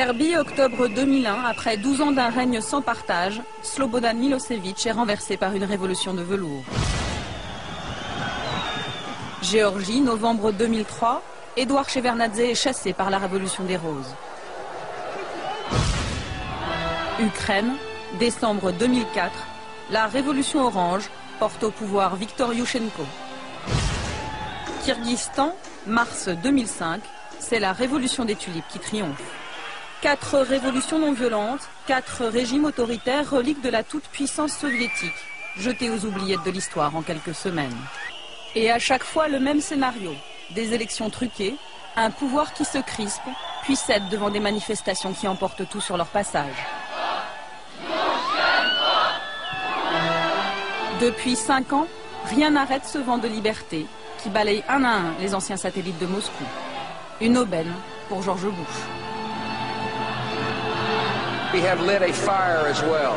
Serbie, octobre 2001, après 12 ans d'un règne sans partage, Slobodan Milosevic est renversé par une révolution de velours. Géorgie, novembre 2003, Edouard Shevardnadze est chassé par la révolution des roses. Ukraine, décembre 2004, la révolution orange porte au pouvoir Viktor Yushchenko. Kirghizistan, mars 2005, c'est la révolution des tulipes qui triomphe. 4 révolutions non violentes, 4 régimes autoritaires, reliques de la toute-puissance soviétique, jetés aux oubliettes de l'histoire en quelques semaines. Et à chaque fois le même scénario, des élections truquées, un pouvoir qui se crispe, puis cède devant des manifestations qui emportent tout sur leur passage. Depuis 5 ans, rien n'arrête ce vent de liberté qui balaye un à un les anciens satellites de Moscou. Une aubaine pour George Bush. We have lit a fire as well.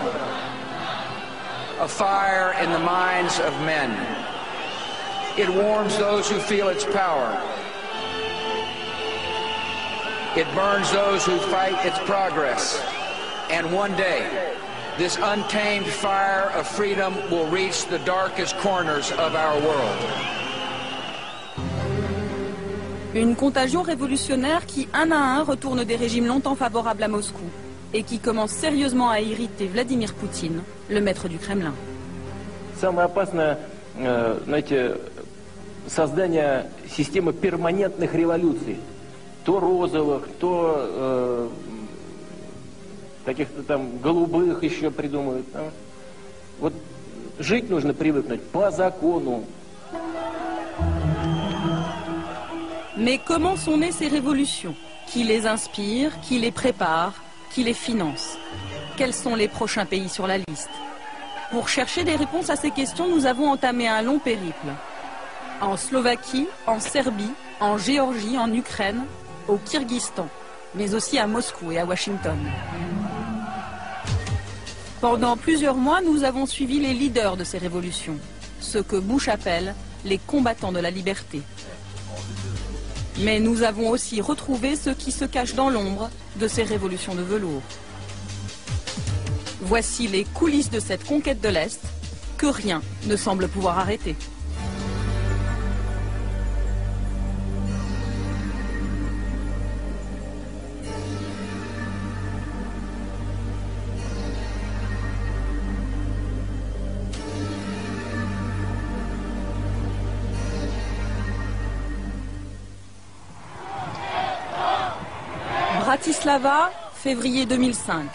A fire in the minds of men. It warms those who feel its power. It burns those who fight its progress. And one day, this untamed fire of freedom will reach the darkest corners of our world. Une contagion révolutionnaire qui, un à un, retourne des régimes longtemps favorables à Moscou et qui commence sérieusement à irriter Vladimir Poutine, le maître du Kremlin. Самое опасное, знаете, создание системы перманентных революций. То розовых, то каких-то там голубых еще придумают. Вот жить нужно привыкнуть по закону. Mais comment sont nées ces révolutions? Qui les inspire? Qui les prépare? Qui les finance? Quels sont les prochains pays sur la liste? Pour chercher des réponses à ces questions, nous avons entamé un long périple. En Slovaquie, en Serbie, en Géorgie, en Ukraine, au Kirghizistan, mais aussi à Moscou et à Washington. Pendant plusieurs mois, nous avons suivi les leaders de ces révolutions, ce que Bush appelle les combattants de la liberté. Mais nous avons aussi retrouvé ceux qui se cachent dans l'ombre de ces révolutions de velours. Voici les coulisses de cette conquête de l'Est que rien ne semble pouvoir arrêter. Bratislava, février 2005.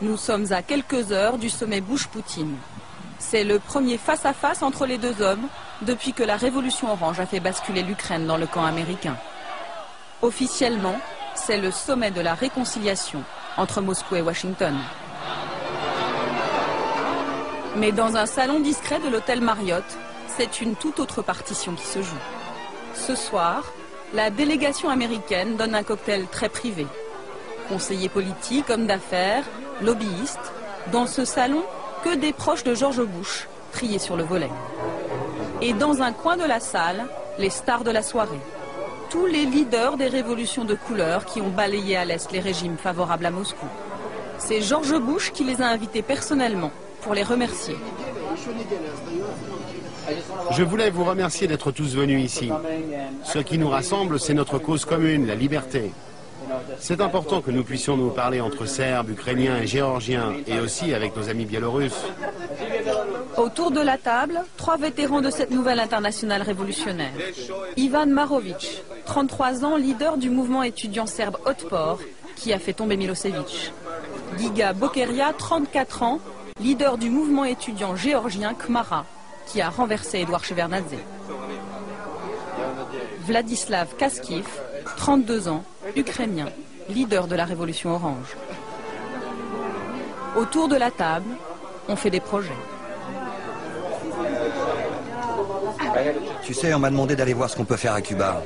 Nous sommes à quelques heures du sommet Bush-Poutine. C'est le premier face-à-face entre les deux hommes depuis que la révolution orange a fait basculer l'Ukraine dans le camp américain. Officiellement, c'est le sommet de la réconciliation entre Moscou et Washington. Mais dans un salon discret de l'hôtel Marriott, c'est une toute autre partition qui se joue. Ce soir, la délégation américaine donne un cocktail très privé. Conseillers politiques, hommes d'affaires, lobbyistes. Dans ce salon, que des proches de George Bush, triés sur le volet. Et dans un coin de la salle, les stars de la soirée. Tous les leaders des révolutions de couleur qui ont balayé à l'Est les régimes favorables à Moscou. C'est George Bush qui les a invités personnellement pour les remercier. Je voulais vous remercier d'être tous venus ici. Ce qui nous rassemble, c'est notre cause commune, la liberté. C'est important que nous puissions nous parler entre Serbes, Ukrainiens et Géorgiens, et aussi avec nos amis biélorusses. Autour de la table, 3 vétérans de cette nouvelle internationale révolutionnaire. Ivan Marovic, 33 ans, leader du mouvement étudiant serbe Otpor, qui a fait tomber Milosevic. Giga Bokeria, 34 ans, leader du mouvement étudiant géorgien Khmara, qui a renversé Edouard Shevardnadze. Vladislav Kaskiv, 32 ans, ukrainien, leader de la révolution orange. Autour de la table, on fait des projets. Tu sais, on m'a demandé d'aller voir ce qu'on peut faire à Cuba.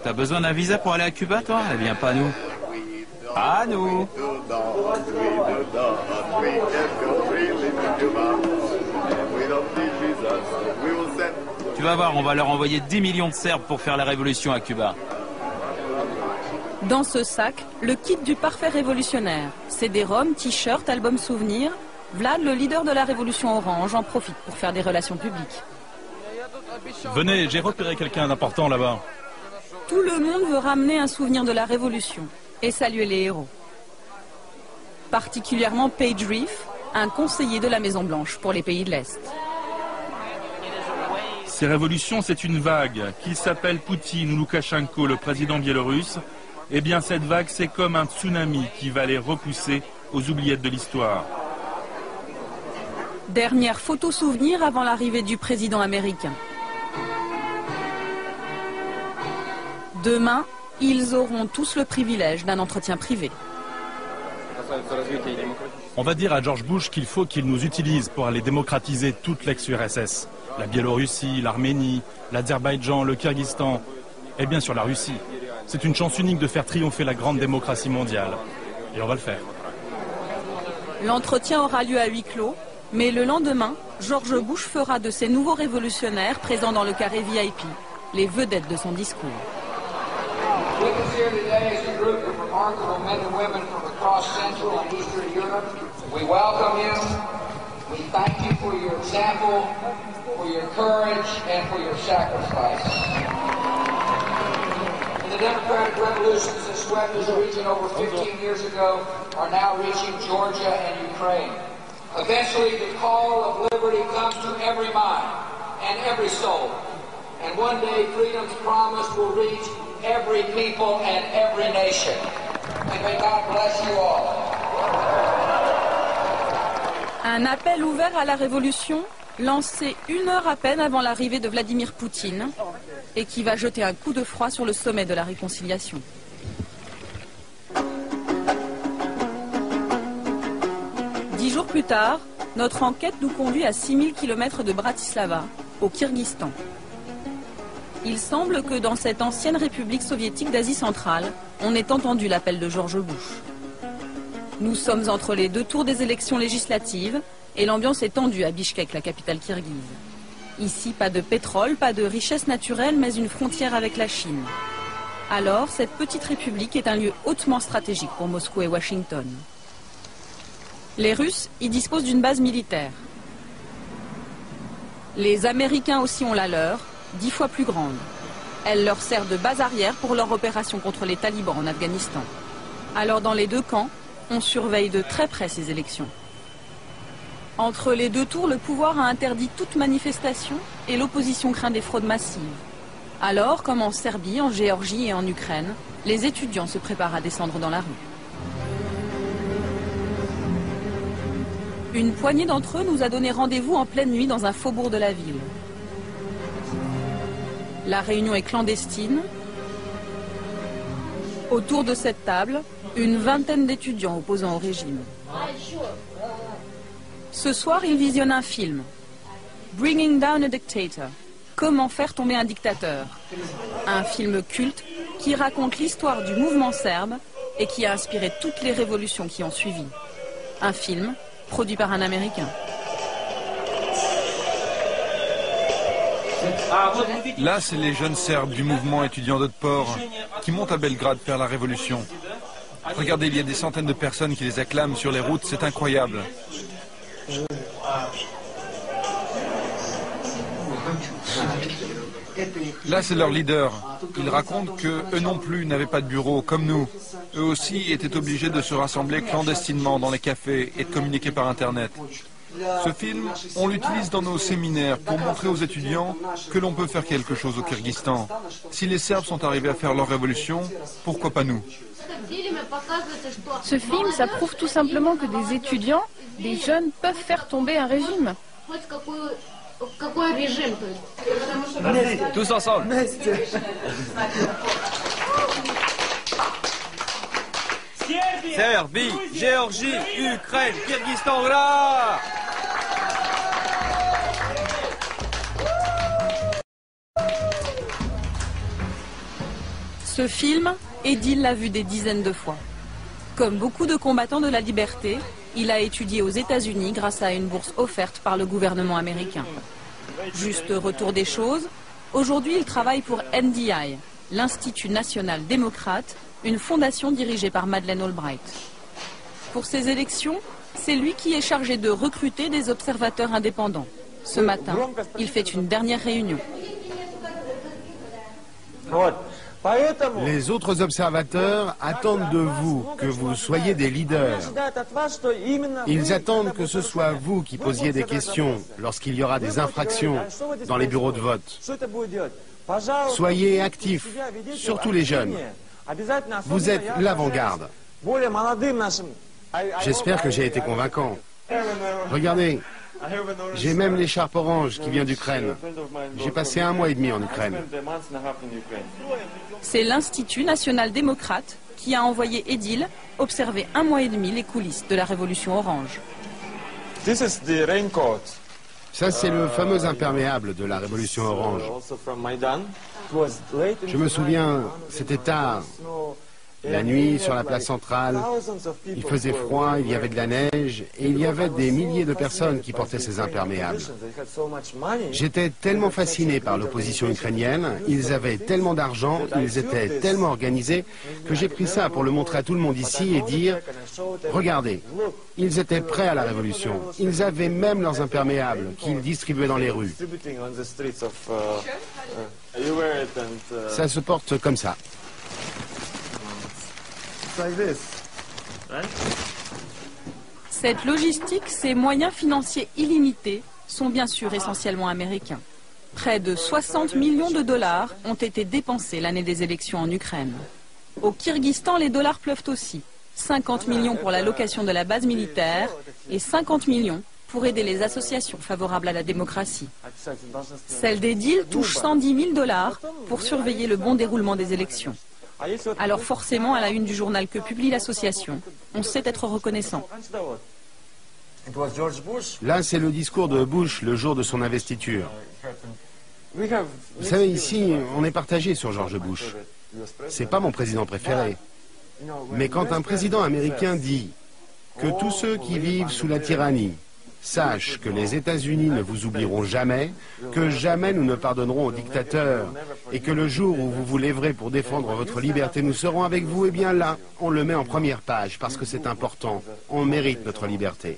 T'as besoin d'un visa pour aller à Cuba, toi? Eh bien, pas nous. Pas nous. Tu vas voir, on va leur envoyer 10 millions de Serbes pour faire la révolution à Cuba. Dans ce sac, le kit du parfait révolutionnaire. CD-ROM, t-shirt, album souvenir. Vlad, le leader de la révolution orange, en profite pour faire des relations publiques. Venez, j'ai repéré quelqu'un d'important là-bas. Tout le monde veut ramener un souvenir de la révolution et saluer les héros. Particulièrement Paige Reef, un conseiller de la Maison-Blanche pour les pays de l'Est. Ces révolutions, c'est une vague. Qu'il s'appelle Poutine ou Loukachenko, le président biélorusse, eh bien cette vague, c'est comme un tsunami qui va les repousser aux oubliettes de l'histoire. Dernière photo souvenir avant l'arrivée du président américain. Demain, ils auront tous le privilège d'un entretien privé. On va dire à George Bush qu'il faut qu'il nous utilise pour aller démocratiser toute l'ex-URSS. La Biélorussie, l'Arménie, l'Azerbaïdjan, le Kyrgyzstan et bien sûr la Russie. C'est une chance unique de faire triompher la grande démocratie mondiale. Et on va le faire. L'entretien aura lieu à huis clos, mais le lendemain, George Bush fera de ces nouveaux révolutionnaires présents dans le carré VIP les vedettes de son discours. Across Central and Eastern Europe. We welcome you. We thank you for your example, for your courage, and for your sacrifice. The democratic revolutions that swept this region over 15 years ago are now reaching Georgia and Ukraine. Eventually, the call of liberty comes to every mind and every soul. And one day, freedom's promise will reach every people and every nation. And may God bless you all. Un appel ouvert à la révolution, lancé 1 heure à peine avant l'arrivée de Vladimir Poutine, et qui va jeter un coup de froid sur le sommet de la réconciliation. Dix jours plus tard, notre enquête nous conduit à 6000 km de Bratislava, au Kyrgyzstan. Il semble que dans cette ancienne république soviétique d'Asie centrale, on ait entendu l'appel de George Bush. Nous sommes entre les deux tours des élections législatives et l'ambiance est tendue à Bichkek, la capitale kirghize. Ici, pas de pétrole, pas de richesse naturelle, mais une frontière avec la Chine. Alors, cette petite république est un lieu hautement stratégique pour Moscou et Washington. Les Russes y disposent d'une base militaire. Les Américains aussi ont la leur, 10 fois plus grande. Elle leur sert de base arrière pour leur opération contre les talibans en Afghanistan. Alors dans les deux camps, on surveille de très près ces élections. Entre les deux tours, le pouvoir a interdit toute manifestation et l'opposition craint des fraudes massives. Alors, comme en Serbie, en Géorgie et en Ukraine, les étudiants se préparent à descendre dans la rue. Une poignée d'entre eux nous a donné rendez-vous en pleine nuit dans un faubourg de la ville. La réunion est clandestine. Autour de cette table, une vingtaine d'étudiants opposant au régime. Ce soir, ils visionnent un film. Bringing Down a Dictator. Comment faire tomber un dictateur. Un film culte qui raconte l'histoire du mouvement serbe et qui a inspiré toutes les révolutions qui ont suivi. Un film produit par un Américain. Là, c'est les jeunes Serbes du mouvement étudiant d'Otpor qui montent à Belgrade faire la révolution. Regardez, il y a des centaines de personnes qui les acclament sur les routes, c'est incroyable. Là, c'est leur leader. Ils racontent qu'eux non plus n'avaient pas de bureau, comme nous. Eux aussi étaient obligés de se rassembler clandestinement dans les cafés et de communiquer par Internet. Ce film, on l'utilise dans nos séminaires pour montrer aux étudiants que l'on peut faire quelque chose au Kyrgyzstan. Si les Serbes sont arrivés à faire leur révolution, pourquoi pas nous? Ce film, ça prouve tout simplement que des étudiants, des jeunes, peuvent faire tomber un régime. Tous ensemble. Serbie, Géorgie, Ukraine, Kyrgyzstan, là! Ce film, Edil l'a vu des dizaines de fois. Comme beaucoup de combattants de la liberté, il a étudié aux États-Unis grâce à une bourse offerte par le gouvernement américain. Juste retour des choses, aujourd'hui il travaille pour NDI, l'Institut national démocrate, une fondation dirigée par Madeleine Albright. Pour ces élections, c'est lui qui est chargé de recruter des observateurs indépendants. Ce matin, il fait une dernière réunion. Les autres observateurs attendent de vous que vous soyez des leaders. Ils attendent que ce soit vous qui posiez des questions lorsqu'il y aura des infractions dans les bureaux de vote. Soyez actifs, surtout les jeunes. Vous êtes l'avant-garde. J'espère que j'ai été convaincant. Regardez, j'ai même l'écharpe orange qui vient d'Ukraine. J'ai passé 1 mois et demi en Ukraine. C'est l'Institut national démocrate qui a envoyé Edil observer 1 mois et demi les coulisses de la Révolution orange. Ça, c'est le fameux imperméable de la Révolution orange. Je me souviens, c'était tard. La nuit, sur la place centrale, il faisait froid, il y avait de la neige, et il y avait des milliers de personnes qui portaient ces imperméables. J'étais tellement fasciné par l'opposition ukrainienne, ils avaient tellement d'argent, ils étaient tellement organisés, que j'ai pris ça pour le montrer à tout le monde ici et dire « Regardez, ils étaient prêts à la révolution, ils avaient même leurs imperméables qu'ils distribuaient dans les rues. » Ça se porte comme ça. Cette logistique, ces moyens financiers illimités sont bien sûr essentiellement américains. Près de 60 millions de dollars ont été dépensés l'année des élections en Ukraine. Au Kyrgyzstan, les dollars pleuvent aussi. 50 millions pour la location de la base militaire et 50 millions pour aider les associations favorables à la démocratie. Celle d'Edil touche 110 000 dollars pour surveiller le bon déroulement des élections. Alors forcément, à la une du journal que publie l'association, on sait être reconnaissant. Là, c'est le discours de Bush le jour de son investiture. Vous savez, ici, on est partagé sur George Bush. C'est pas mon président préféré. Mais quand un président américain dit que tous ceux qui vivent sous la tyrannie sachent que les États-Unis ne vous oublieront jamais, que jamais nous ne pardonnerons aux dictateurs, et que le jour où vous vous lèverez pour défendre votre liberté, nous serons avec vous, eh bien là, on le met en première page, parce que c'est important. On mérite notre liberté.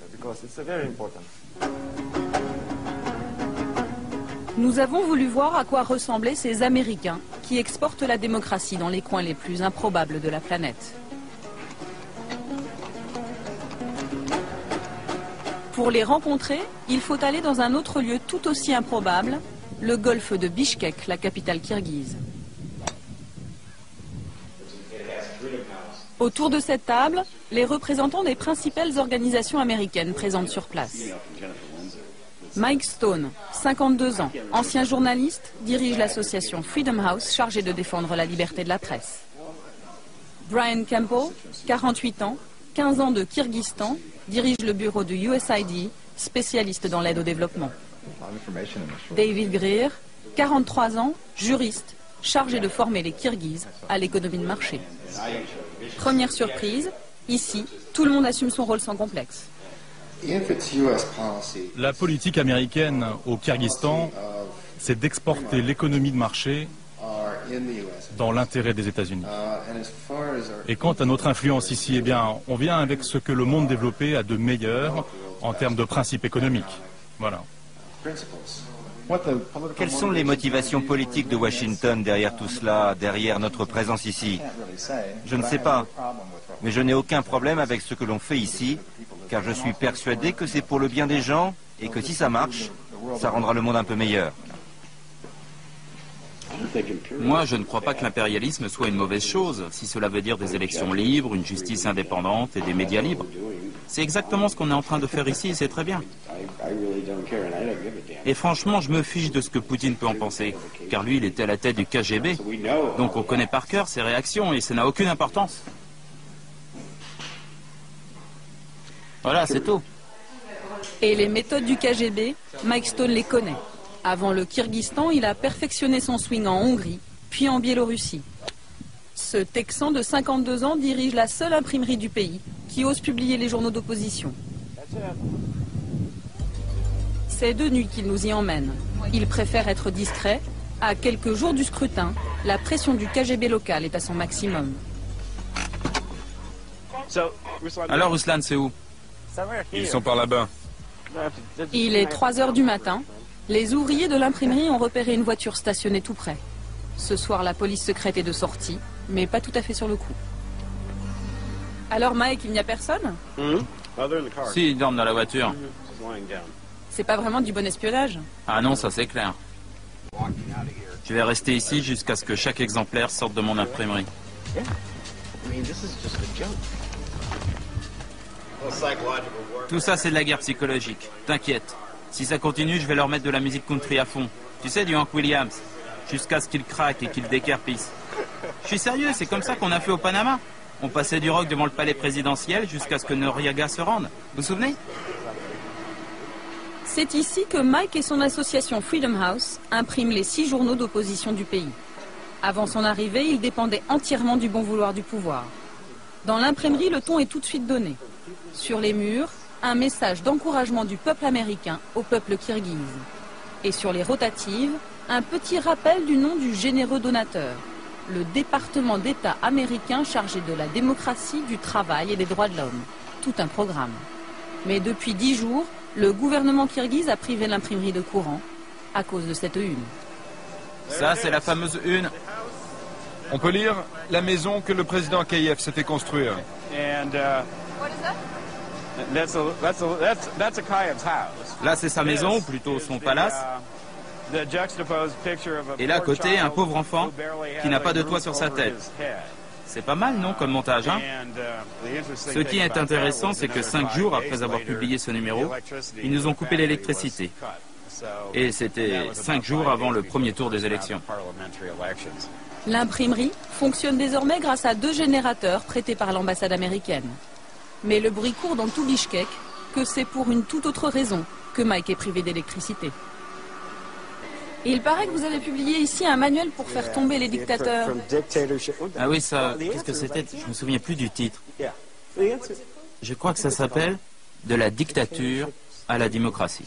Nous avons voulu voir à quoi ressemblaient ces Américains qui exportent la démocratie dans les coins les plus improbables de la planète. Pour les rencontrer, il faut aller dans un autre lieu tout aussi improbable, le golfe de Bishkek, la capitale kirghize. Autour de cette table, les représentants des principales organisations américaines présentes sur place. Mike Stone, 52 ans, ancien journaliste, dirige l'association Freedom House chargée de défendre la liberté de la presse. Brian Campbell, 48 ans, 15 ans de Kyrgyzstan, dirige le bureau du USAID, spécialiste dans l'aide au développement. David Greer, 43 ans, juriste, chargé de former les Kirghizes à l'économie de marché. Première surprise, ici, tout le monde assume son rôle sans complexe. La politique américaine au Kyrgyzstan, c'est d'exporter l'économie de marché dans l'intérêt des États-Unis. Et quant à notre influence ici, eh bien, on vient avec ce que le monde développé a de meilleur en termes de principes économiques. Voilà. Quelles sont les motivations politiques de Washington derrière tout cela, derrière notre présence ici? Je ne sais pas, mais je n'ai aucun problème avec ce que l'on fait ici, car je suis persuadé que c'est pour le bien des gens et que si ça marche, ça rendra le monde un peu meilleur. Moi, je ne crois pas que l'impérialisme soit une mauvaise chose, si cela veut dire des élections libres, une justice indépendante et des médias libres. C'est exactement ce qu'on est en train de faire ici et c'est très bien. Et franchement, je me fiche de ce que Poutine peut en penser, car lui, il était à la tête du KGB. Donc on connaît par cœur ses réactions et ça n'a aucune importance. Voilà, c'est tout. Et les méthodes du KGB, Mike Stone les connaît. Avant le Kyrgyzstan, il a perfectionné son swing en Hongrie, puis en Biélorussie. Ce Texan de 52 ans dirige la seule imprimerie du pays qui ose publier les journaux d'opposition. C'est de nuit qu'il nous y emmène. Il préfère être discret. À quelques jours du scrutin, la pression du KGB local est à son maximum. Alors Ruslan, c'est où? Ils sont par là-bas. Il est 3 heures du matin. Les ouvriers de l'imprimerie ont repéré une voiture stationnée tout près. Ce soir, la police secrète est de sortie, mais pas tout à fait sur le coup. Alors Mike, il n'y a personne? Si, ils dorment dans la voiture. C'est pas vraiment du bon espionnage. Ah non, ça c'est clair. Je vais rester ici jusqu'à ce que chaque exemplaire sorte de mon imprimerie. Tout ça, c'est de la guerre psychologique. T'inquiète. Si ça continue, je vais leur mettre de la musique country à fond. Tu sais, du Hank Williams. Jusqu'à ce qu'il craque et qu'il décarpisse. Je suis sérieux, c'est comme ça qu'on a fait au Panama. On passait du rock devant le palais présidentiel jusqu'à ce que Noriega se rende. Vous vous souvenez? C'est ici que Mike et son association Freedom House impriment les 6 journaux d'opposition du pays. Avant son arrivée, il dépendait entièrement du bon vouloir du pouvoir. Dans l'imprimerie, le ton est tout de suite donné. Sur les murs, un message d'encouragement du peuple américain au peuple kirghize. Et sur les rotatives, un petit rappel du nom du généreux donateur, le département d'État américain chargé de la démocratie, du travail et des droits de l'homme. Tout un programme. Mais depuis 10 jours, le gouvernement kirghize a privé l'imprimerie de courant à cause de cette une. Ça, c'est la fameuse une. On peut lire la maison que le président Akayev s'est fait construire. Là, c'est sa maison, ou plutôt son palace. Et là, à côté, un pauvre enfant qui n'a pas de toit sur sa tête. C'est pas mal, non, comme montage, hein? Ce qui est intéressant, c'est que 5 jours après avoir publié ce numéro, ils nous ont coupé l'électricité. Et c'était 5 jours avant le premier tour des élections. L'imprimerie fonctionne désormais grâce à 2 générateurs prêtés par l'ambassade américaine. Mais le bruit court dans tout Bishkek que c'est pour une toute autre raison que Mike est privé d'électricité. Il paraît que vous avez publié ici un manuel pour faire tomber les dictateurs. Ah oui, ça, qu'est-ce que c'était? Je me souviens plus du titre. Je crois que ça s'appelle « De la dictature à la démocratie ».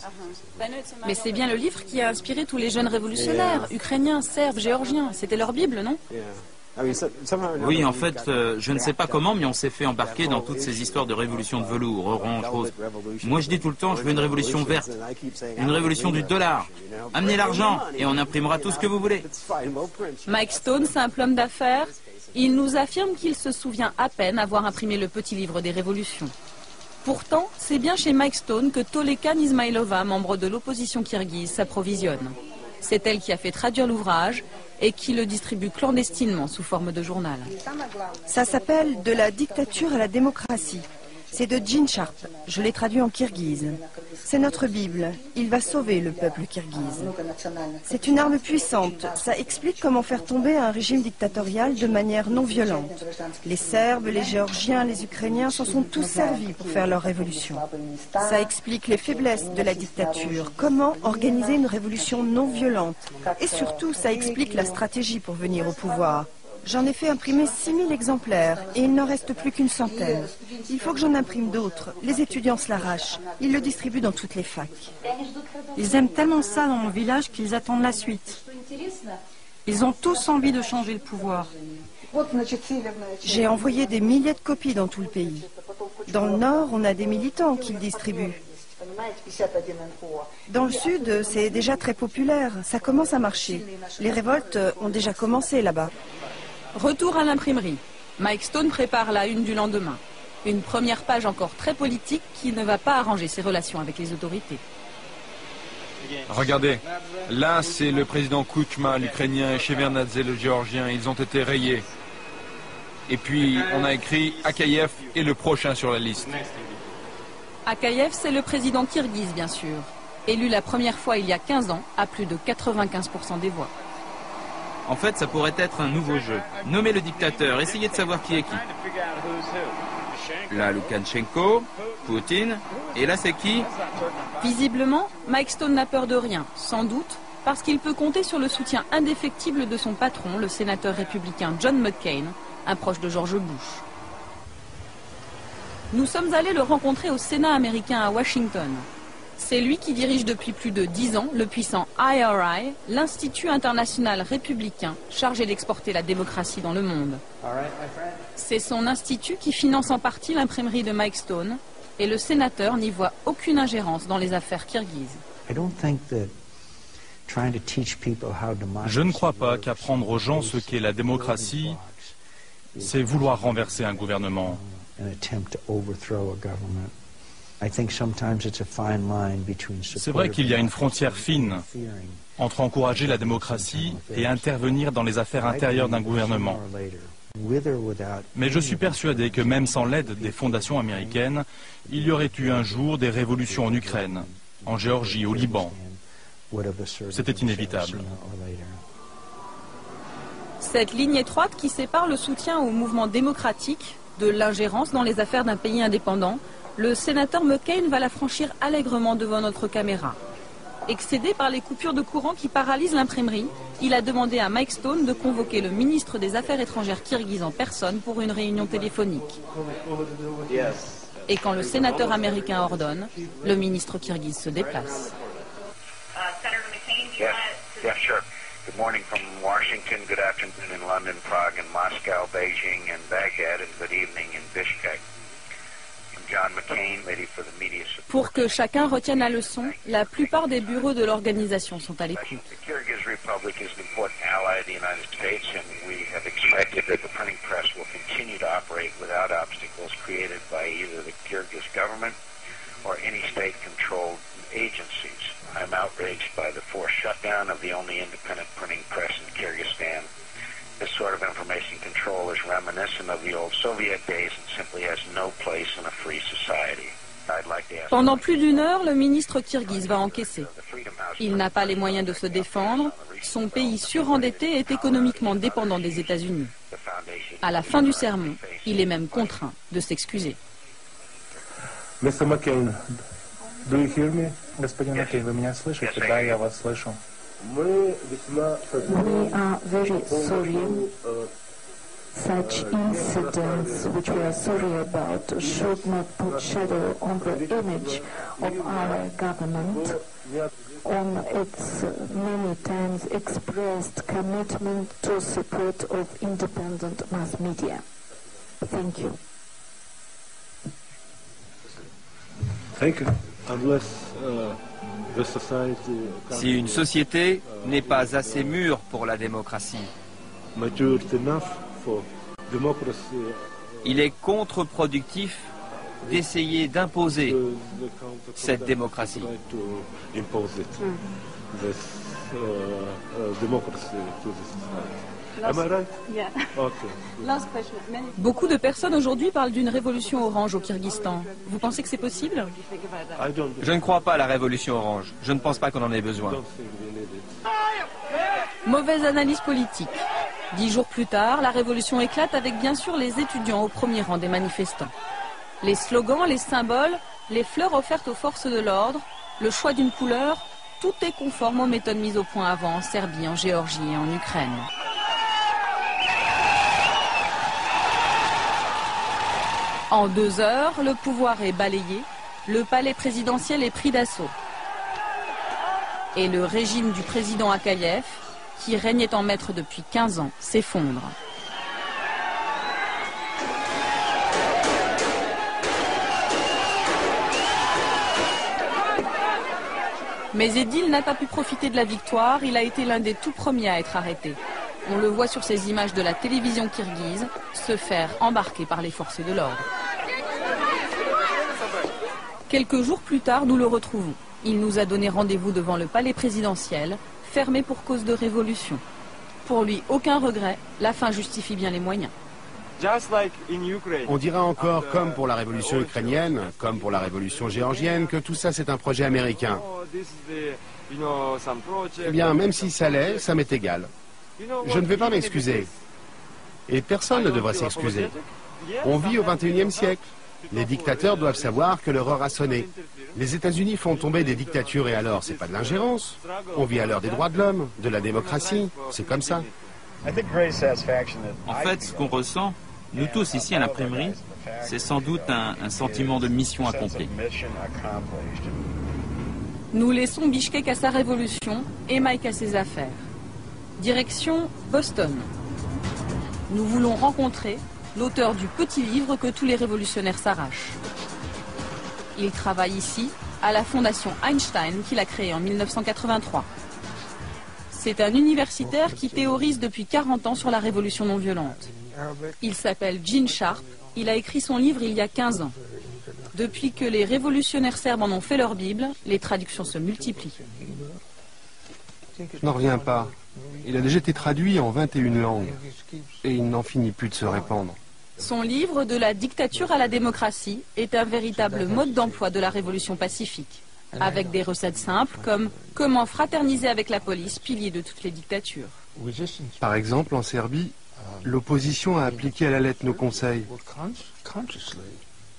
Mais c'est bien le livre qui a inspiré tous les jeunes révolutionnaires, ukrainiens, serbes, géorgiens. C'était leur Bible, non? Oui, en fait, je ne sais pas comment, mais on s'est fait embarquer dans toutes ces histoires de révolution de velours, orange, rose. Moi, je dis tout le temps, je veux une révolution verte, une révolution du dollar. Amenez l'argent et on imprimera tout ce que vous voulez. Mike Stone, simple homme d'affaires, il nous affirme qu'il se souvient à peine avoir imprimé le petit livre des révolutions. Pourtant, c'est bien chez Mike Stone que Tolekan Ismailova, membre de l'opposition kirghize, s'approvisionne. C'est elle qui a fait traduire l'ouvrage et qui le distribue clandestinement sous forme de journal. Ça s'appelle « De la dictature à la démocratie ». C'est de Gene Sharp. Je l'ai traduit en kirghize. C'est notre Bible. Il va sauver le peuple kirghize. C'est une arme puissante. Ça explique comment faire tomber un régime dictatorial de manière non violente. Les Serbes, les Géorgiens, les Ukrainiens s'en sont tous servis pour faire leur révolution. Ça explique les faiblesses de la dictature. Comment organiser une révolution non violente. Et surtout, ça explique la stratégie pour venir au pouvoir. J'en ai fait imprimer 6000 exemplaires et il n'en reste plus qu'une centaine. Il faut que j'en imprime d'autres. Les étudiants se l'arrachent. Ils le distribuent dans toutes les facs. Ils aiment tellement ça dans mon village qu'ils attendent la suite. Ils ont tous envie de changer le pouvoir. J'ai envoyé des milliers de copies dans tout le pays. Dans le nord, on a des militants qui le distribuent. Dans le sud, c'est déjà très populaire. Ça commence à marcher. Les révoltes ont déjà commencé là-bas. Retour à l'imprimerie. Mike Stone prépare la une du lendemain. Une première page encore très politique qui ne va pas arranger ses relations avec les autorités. Regardez, là c'est le président Kuchma, l'Ukrainien, et Shevardnadze, le Géorgien. Ils ont été rayés. Et puis on a écrit Akayev est le prochain sur la liste. Akayev, c'est le président kirghize, bien sûr. Élu la première fois il y a 15 ans, à plus de 95% des voix. En fait, ça pourrait être un nouveau jeu. Nommer le dictateur, essayez de savoir qui est qui. Là, Loukachenko, Poutine, et là, c'est qui? Visiblement, Mike Stone n'a peur de rien, sans doute, parce qu'il peut compter sur le soutien indéfectible de son patron, le sénateur républicain John McCain, un proche de George Bush. Nous sommes allés le rencontrer au Sénat américain à Washington. C'est lui qui dirige depuis plus de 10 ans le puissant IRI, l'Institut international républicain chargé d'exporter la démocratie dans le monde. C'est son institut qui finance en partie l'imprimerie de Mike Stone et le sénateur n'y voit aucune ingérence dans les affaires kirghizes. Je ne crois pas qu'apprendre aux gens ce qu'est la démocratie, c'est vouloir renverser un gouvernement. C'est vrai qu'il y a une frontière fine entre encourager la démocratie et intervenir dans les affaires intérieures d'un gouvernement. Mais je suis persuadé que même sans l'aide des fondations américaines, il y aurait eu un jour des révolutions en Ukraine, en Géorgie, au Liban. C'était inévitable. Cette ligne étroite qui sépare le soutien au mouvement démocratique de l'ingérence dans les affaires d'un pays indépendant, le sénateur McCain va la franchir allègrement devant notre caméra. Excédé par les coupures de courant qui paralysent l'imprimerie, il a demandé à Mike Stone de convoquer le ministre des Affaires étrangères kirghize en personne pour une réunion téléphonique. Et quand le sénateur américain ordonne, le ministre kirghize se déplace. Yeah, sure. Good morning from Washington, good afternoon in London, Prague, and Moscow, Beijing, and Baghdad, and good evening in Bishkek. John McCain, ready for the media support. Pour que chacun retienne la leçon, la plupart des bureaux de l'organisation sont à l'écoute. The Kyrgyz Republic is an important ally of the United States, and we have expected that the printing press will continue to operate without obstacles created by either the Kyrgyz government or any state-controlled agencies. I'm outraged by the forced shutdown of the only independent printing press in Kyrgyzstan. This sort of information control is reminiscent of the old Soviet days and simply has no place in a free society. I'd like to ask... Pendant plus d'une heure, le ministre kirghize va encaisser. Il n'a pas les moyens de se défendre. Son pays surendetté est économiquement dépendant des États-Unis. À la fin du sermon, il est même contraint de s'excuser. Mr. McCain, do you hear me? Господин Маккейн, вы меня слышите? Да, я вас слышу. We are very sorry. Such incidents, which we are sorry about, should not put shadow on the image of our government, on its many times expressed commitment to support of independent mass media. Thank you. Thank you. Si une société n'est pas assez mûre pour la démocratie, il est contre-productif d'essayer d'imposer cette démocratie. Beaucoup de personnes aujourd'hui parlent d'une révolution orange au Kyrgyzstan. Vous pensez que c'est possible? Je ne crois pas à la révolution orange. Je ne pense pas qu'on en ait besoin. Mauvaise analyse politique. 10 jours plus tard, la révolution éclate avec bien sûr les étudiants au premier rang des manifestants. Les slogans, les symboles, les fleurs offertes aux forces de l'ordre, le choix d'une couleur, tout est conforme aux méthodes mises au point avant en Serbie, en Géorgie et en Ukraine. En 2 heures, le pouvoir est balayé, le palais présidentiel est pris d'assaut. Et le régime du président Akayev, qui régnait en maître depuis 15 ans, s'effondre. Mais Edil n'a pas pu profiter de la victoire, il a été l'un des tout premiers à être arrêté. On le voit sur ces images de la télévision kirghize se faire embarquer par les forces de l'ordre. Quelques jours plus tard, nous le retrouvons. Il nous a donné rendez-vous devant le palais présidentiel, fermé pour cause de révolution. Pour lui, aucun regret, la fin justifie bien les moyens. On dira encore, comme pour la révolution ukrainienne, comme pour la révolution géorgienne, que tout ça c'est un projet américain. Eh bien, même si ça l'est, ça m'est égal. Je ne vais pas m'excuser. Et personne ne devrait s'excuser. On vit au XXIe siècle. Les dictateurs doivent savoir que leur heure a sonné. Les États-Unis font tomber des dictatures et alors, c'est pas de l'ingérence. On vit à l'heure des droits de l'homme, de la démocratie. C'est comme ça. En fait, ce qu'on ressent, nous tous ici à l'imprimerie, c'est sans doute un sentiment de mission accomplie. Nous laissons Bichkek à sa révolution et Mike à ses affaires. Direction Boston. Nous voulons rencontrer l'auteur du petit livre que tous les révolutionnaires s'arrachent. Il travaille ici à la fondation Einstein qu'il a créée en 1983. C'est un universitaire qui théorise depuis 40 ans sur la révolution non violente. Il s'appelle Gene Sharp. Il a écrit son livre il y a 15 ans. Depuis que les révolutionnaires serbes en ont fait leur Bible, les traductions se multiplient. Je n'en reviens pas. Il a déjà été traduit en 21 langues. Et il n'en finit plus de se répandre. Son livre « De la dictature à la démocratie » est un véritable mode d'emploi de la révolution pacifique, avec des recettes simples comme « Comment fraterniser avec la police, pilier de toutes les dictatures ». Par exemple, en Serbie, l'opposition a appliqué à la lettre nos conseils.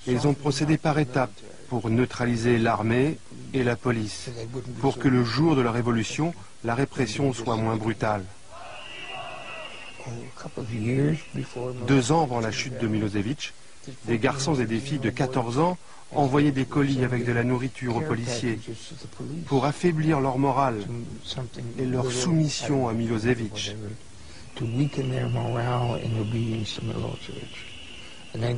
Et ils ont procédé par étapes pour neutraliser l'armée et la police, pour que le jour de la révolution, la répression soit moins brutale. 2 ans avant la chute de Milosevic, des garçons et des filles de 14 ans envoyaient des colis avec de la nourriture aux policiers pour affaiblir leur morale et leur soumission à Milosevic.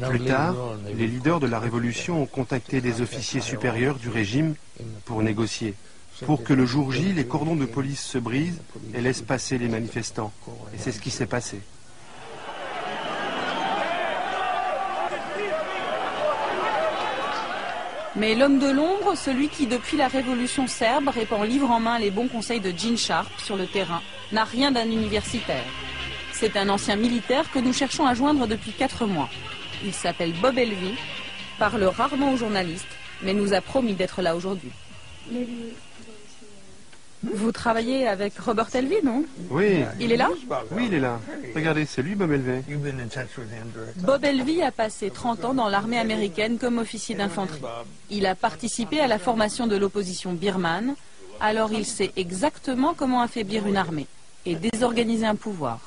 Plus tard, les leaders de la révolution ont contacté des officiers supérieurs du régime pour négocier, pour que le jour J, les cordons de police se brisent et laissent passer les manifestants. Et c'est ce qui s'est passé. Mais l'homme de l'ombre, celui qui depuis la révolution serbe répand livre en main les bons conseils de Gene Sharp sur le terrain, n'a rien d'un universitaire. C'est un ancien militaire que nous cherchons à joindre depuis 4 mois. Il s'appelle Bob Elvie, parle rarement aux journalistes, mais nous a promis d'être là aujourd'hui. Vous travaillez avec Robert Elvie, non? Oui. Il est là? Oui, il est là. Regardez, c'est lui, Bob Elvie. Bob Elvie a passé 30 ans dans l'armée américaine comme officier d'infanterie. Il a participé à la formation de l'opposition birmane, alors il sait exactement comment affaiblir une armée et désorganiser un pouvoir.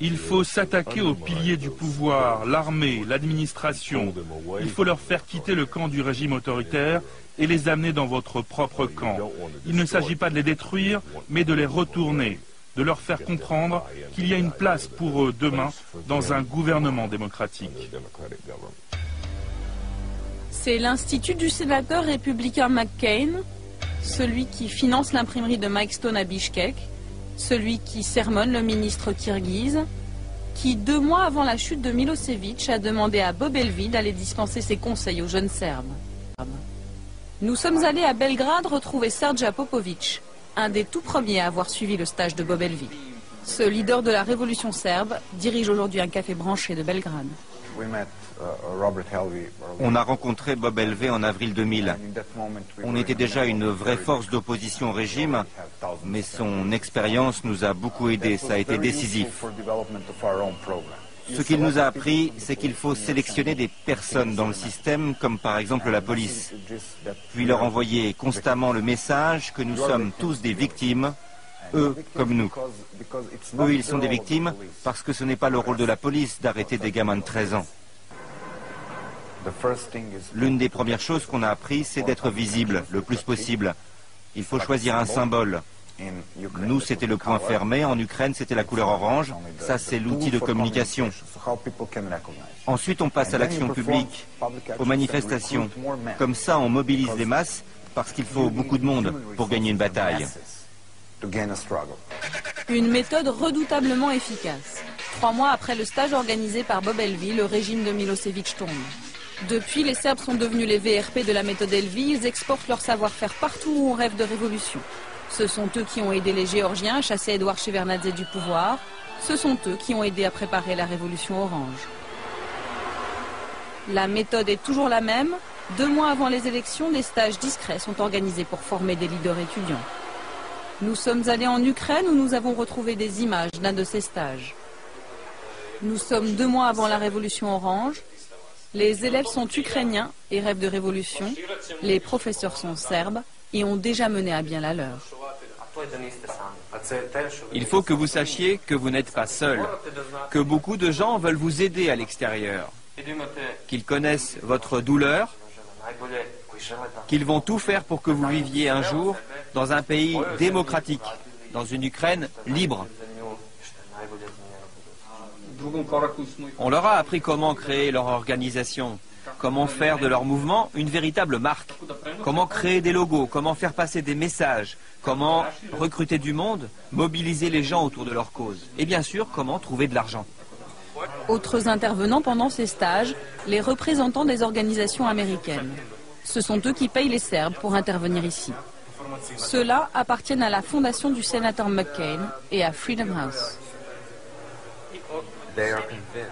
Il faut s'attaquer aux piliers du pouvoir, l'armée, l'administration. Il faut leur faire quitter le camp du régime autoritaire et les amener dans votre propre camp. Il ne s'agit pas de les détruire, mais de les retourner, de leur faire comprendre qu'il y a une place pour eux demain dans un gouvernement démocratique. C'est l'Institut du sénateur républicain McCain, celui qui finance l'imprimerie de Mike Stone à Bichkek, celui qui sermonne le ministre kirghize, qui 2 mois avant la chute de Milosevic a demandé à Bob Elvie d'aller dispenser ses conseils aux jeunes Serbes. Nous sommes allés à Belgrade retrouver Srđa Popović, un des tout premiers à avoir suivi le stage de Bob Elvie. Ce leader de la révolution serbe dirige aujourd'hui un café branché de Belgrade. On a rencontré Bob Elvie en avril 2000. On était déjà une vraie force d'opposition au régime, mais son expérience nous a beaucoup aidés, ça a été décisif. Ce qu'il nous a appris, c'est qu'il faut sélectionner des personnes dans le système, comme par exemple la police, puis leur envoyer constamment le message que nous sommes tous des victimes, eux comme nous. Eux, ils sont des victimes parce que ce n'est pas le rôle de la police d'arrêter des gamins de 13 ans. L'une des premières choses qu'on a appris, c'est d'être visible le plus possible. Il faut choisir un symbole. Nous, c'était le point fermé. En Ukraine, c'était la couleur orange. Ça, c'est l'outil de communication. Ensuite, on passe à l'action publique, aux manifestations. Comme ça, on mobilise les masses parce qu'il faut beaucoup de monde pour gagner une bataille. Une méthode redoutablement efficace. 3 mois après le stage organisé par Bob Elvie, le régime de Milosevic tombe. Depuis, les Serbes sont devenus les VRP de la méthode Elvie. Ils exportent leur savoir-faire partout où on rêve de révolution. Ce sont eux qui ont aidé les Géorgiens à chasser Edouard Shevardnadze du pouvoir. Ce sont eux qui ont aidé à préparer la révolution orange. La méthode est toujours la même. 2 mois avant les élections, des stages discrets sont organisés pour former des leaders étudiants. Nous sommes allés en Ukraine où nous avons retrouvé des images d'un de ces stages. Nous sommes 2 mois avant la révolution orange. Les élèves sont ukrainiens et rêvent de révolution. Les professeurs sont serbes et ont déjà mené à bien la leur. Il faut que vous sachiez que vous n'êtes pas seul, que beaucoup de gens veulent vous aider à l'extérieur, qu'ils connaissent votre douleur qu'ils vont tout faire pour que vous viviez un jour dans un pays démocratique, dans une Ukraine libre. On leur a appris comment créer leur organisation, comment faire de leur mouvement une véritable marque, comment créer des logos, comment faire passer des messages, comment recruter du monde, mobiliser les gens autour de leur cause, et bien sûr, comment trouver de l'argent. Autres intervenants pendant ces stages, les représentants des organisations américaines. Ce sont eux qui payent les Serbes pour intervenir ici. Ceux-là appartiennent à la fondation du sénateur McCain et à Freedom House.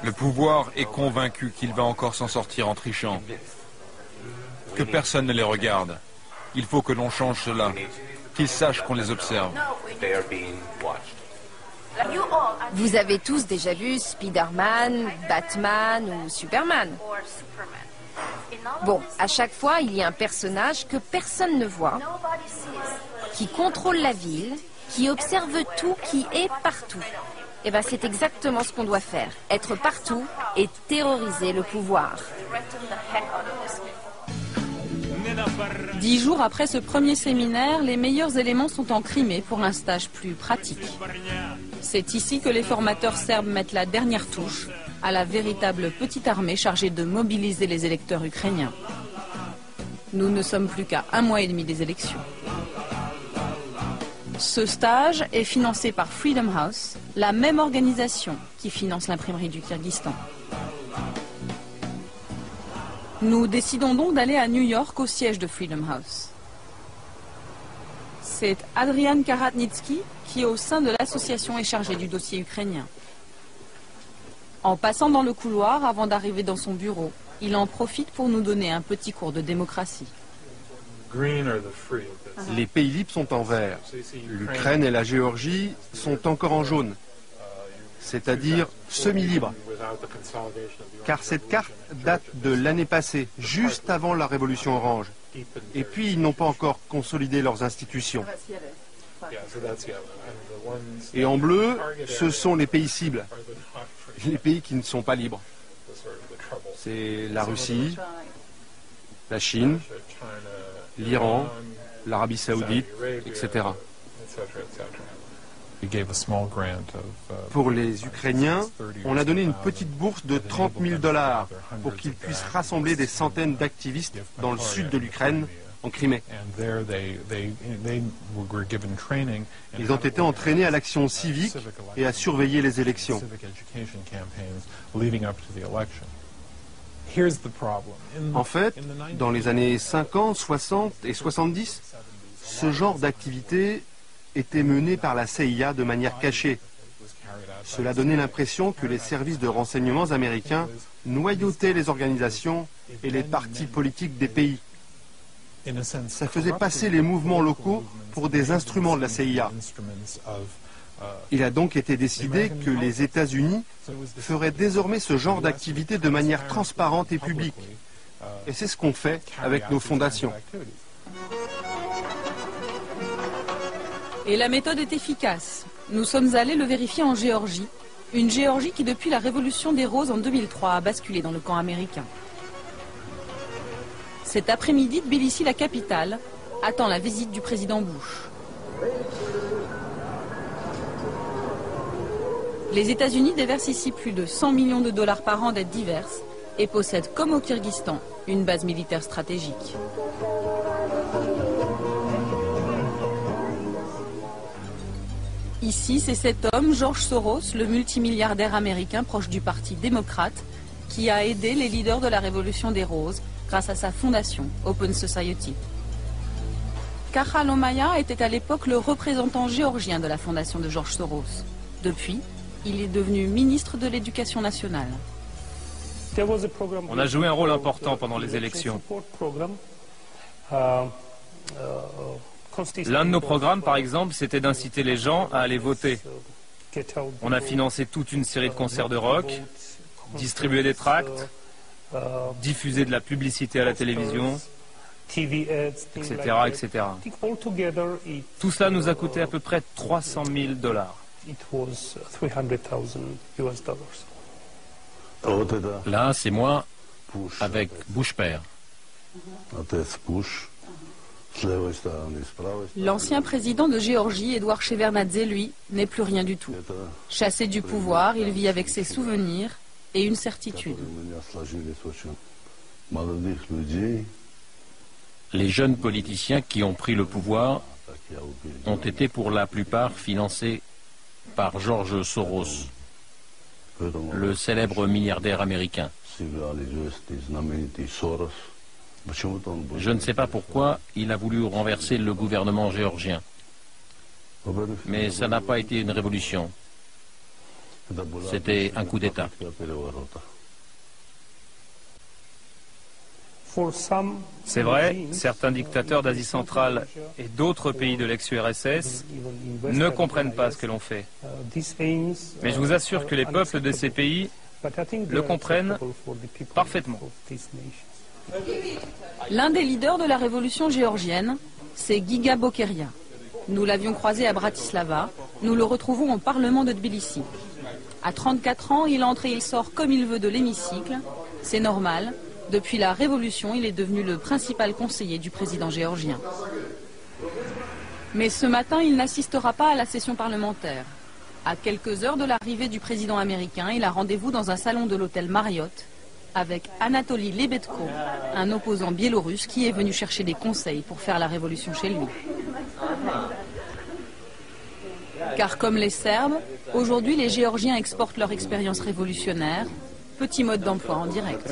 Le pouvoir est convaincu qu'il va encore s'en sortir en trichant. Que personne ne les regarde. Il faut que l'on change cela. Qu'ils sachent qu'on les observe. Vous avez tous déjà vu Spider-Man, Batman ou Superman. Bon, à chaque fois, il y a un personnage que personne ne voit, qui contrôle la ville, qui observe tout, qui est partout. Eh bien, c'est exactement ce qu'on doit faire. Être partout et terroriser le pouvoir. 10 jours après ce premier séminaire, les meilleurs éléments sont en Crimée pour un stage plus pratique. C'est ici que les formateurs serbes mettent la dernière touche à la véritable petite armée chargée de mobiliser les électeurs ukrainiens. Nous ne sommes plus qu'à 1 mois et demi des élections. Ce stage est financé par Freedom House, la même organisation qui finance l'imprimerie du Kyrgyzstan. Nous décidons donc d'aller à New York au siège de Freedom House. C'est Adrian Karatnitsky qui, au sein de l'association, est chargé du dossier ukrainien. En passant dans le couloir avant d'arriver dans son bureau, il en profite pour nous donner un petit cours de démocratie. Les pays libres sont en vert. L'Ukraine et la Géorgie sont encore en jaune, c'est-à-dire semi-libres. Car cette carte date de l'année passée, juste avant la révolution orange. Et puis, ils n'ont pas encore consolidé leurs institutions. Et en bleu, ce sont les pays cibles, les pays qui ne sont pas libres. C'est la Russie, la Chine, l'Iran, l'Arabie Saoudite, etc. Pour les Ukrainiens, on a donné une petite bourse de 30 000 $ pour qu'ils puissent rassembler des centaines d'activistes dans le sud de l'Ukraine, en Crimée. Ils ont été entraînés à l'action civique et à surveiller les élections. En fait, dans les années 50, 60 et 70, ce genre d'activité était mené par la CIA de manière cachée. Cela donnait l'impression que les services de renseignements américains noyautaient les organisations et les partis politiques des pays. Ça faisait passer les mouvements locaux pour des instruments de la CIA. Il a donc été décidé que les États-Unis feraient désormais ce genre d'activité de manière transparente et publique. Et c'est ce qu'on fait avec nos fondations. Et la méthode est efficace. Nous sommes allés le vérifier en Géorgie, une Géorgie qui depuis la révolution des roses en 2003 a basculé dans le camp américain. Cet après-midi, Tbilissi, la capitale, attend la visite du président Bush. Les États-Unis déversent ici plus de 100 millions de $ par an d'aides diverses et possèdent, comme au Kyrgyzstan, une base militaire stratégique. Ici, c'est cet homme, George Soros, le multimilliardaire américain proche du Parti démocrate, qui a aidé les leaders de la Révolution des Roses grâce à sa fondation Open Society. Kachal Omaya était à l'époque le représentant géorgien de la fondation de George Soros. Depuis, il est devenu ministre de l'Éducation nationale. On a joué un rôle important pendant les élections. L'un de nos programmes, par exemple, c'était d'inciter les gens à aller voter. On a financé toute une série de concerts de rock, distribué des tracts, diffusé de la publicité à la télévision, etc., etc. Tout cela nous a coûté à peu près 300 000 $. Là, c'est moi avec Bush père. L'ancien président de Géorgie, Edouard Shevardnadze, lui, n'est plus rien du tout. Chassé du pouvoir, il vit avec ses souvenirs et une certitude. Les jeunes politiciens qui ont pris le pouvoir ont été pour la plupart financés par George Soros, le célèbre milliardaire américain. Je ne sais pas pourquoi il a voulu renverser le gouvernement géorgien. Mais ça n'a pas été une révolution. C'était un coup d'État. C'est vrai, certains dictateurs d'Asie centrale et d'autres pays de l'ex-URSS ne comprennent pas ce que l'on fait. Mais je vous assure que les peuples de ces pays le comprennent parfaitement. L'un des leaders de la révolution géorgienne, c'est Giga Bokeria. Nous l'avions croisé à Bratislava, nous le retrouvons au Parlement de Tbilissi. À 34 ans, il entre et il sort comme il veut de l'hémicycle. C'est normal, depuis la révolution, il est devenu le principal conseiller du président géorgien. Mais ce matin, il n'assistera pas à la session parlementaire. À quelques heures de l'arrivée du président américain, il a rendez-vous dans un salon de l'hôtel Marriott avec Anatoly Lebedko, un opposant biélorusse qui est venu chercher des conseils pour faire la révolution chez lui. Car comme les Serbes, aujourd'hui les Géorgiens exportent leur expérience révolutionnaire, petit mode d'emploi en direct.